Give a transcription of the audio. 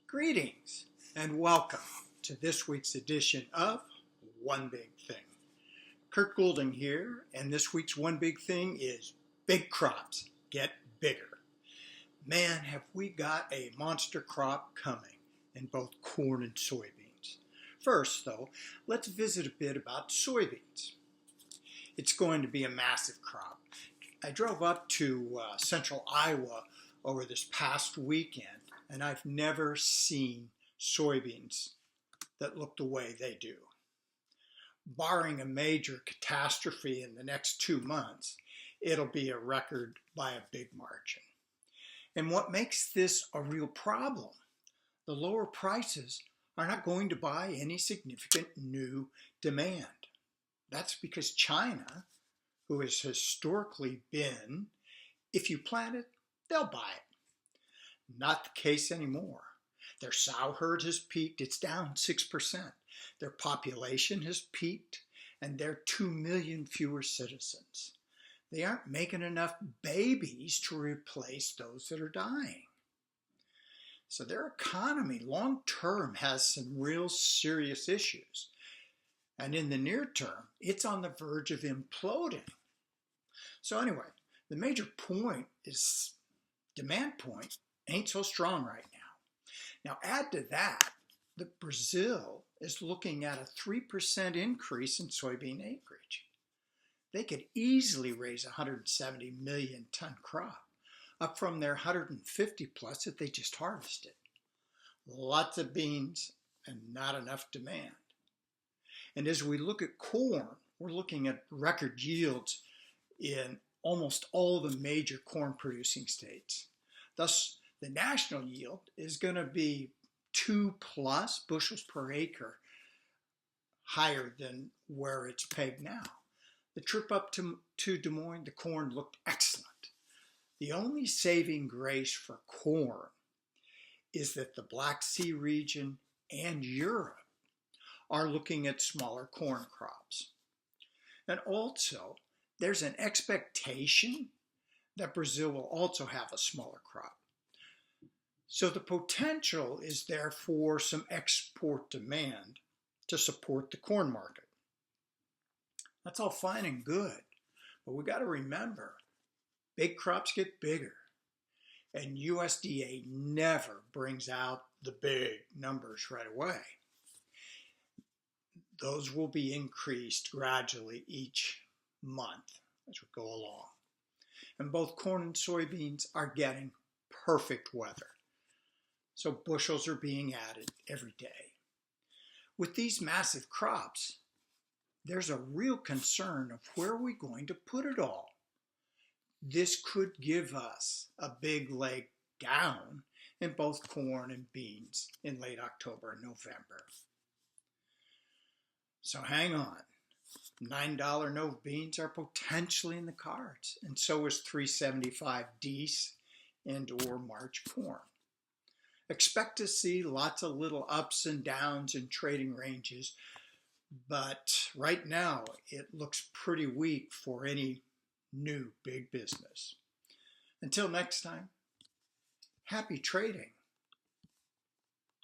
Greetings and welcome to this week's edition of One Big Thing. Kurt Goulding here, and this week's One Big Thing is big crops get bigger. Man, have we got a monster crop coming in both corn and soybeans. First, though, let's visit a bit about soybeans. It's going to be a massive crop. I drove up to central Iowa over this past weekend, and I've never seen soybeans that look the way they do. Barring a major catastrophe in the next 2 months, it'll be a record by a big margin. And what makes this a real problem? The lower prices are not going to buy any significant new demand. That's because China, who has historically been, if you plant it, they'll buy it. Not the case anymore. Their sow herd has peaked. It's down 6%. Their population has peaked, and they're 2 million fewer citizens. They aren't making enough babies to replace those that are dying. So their economy long term has some real serious issues. And in the near term, it's on the verge of imploding. So anyway, the major point is demand point ain't so strong right now. Now add to that that Brazil is looking at a 3% increase in soybean acreage. They could easily raise a 170 million ton crop, up from their 150 plus that they just harvested. Lots of beans and not enough demand. And as we look at corn, we're looking at record yields in almost all the major corn producing states. Thus, the national yield is going to be 2+ bushels per acre higher than where it's pegged now. The trip up to Des Moines, the corn looked excellent. The only saving grace for corn is that the Black Sea region and Europe are looking at smaller corn crops. And also, there's an expectation that Brazil will also have a smaller crop. So the potential is there for some export demand to support the corn market. That's all fine and good, but we got to remember, big crops get bigger, and USDA never brings out the big numbers right away. Those will be increased gradually each month as we go along. And both corn and soybeans are getting perfect weather. So bushels are being added every day. With these massive crops, there's a real concern of where are we going to put it all. This could give us a big leg down in both corn and beans in late October and November. So hang on. $9 Nova beans are potentially in the cards, and so is $3.75 Dees and or March corn. Expect to see lots of little ups and downs in trading ranges, but right now it looks pretty weak for any new big business. Until next time, happy trading.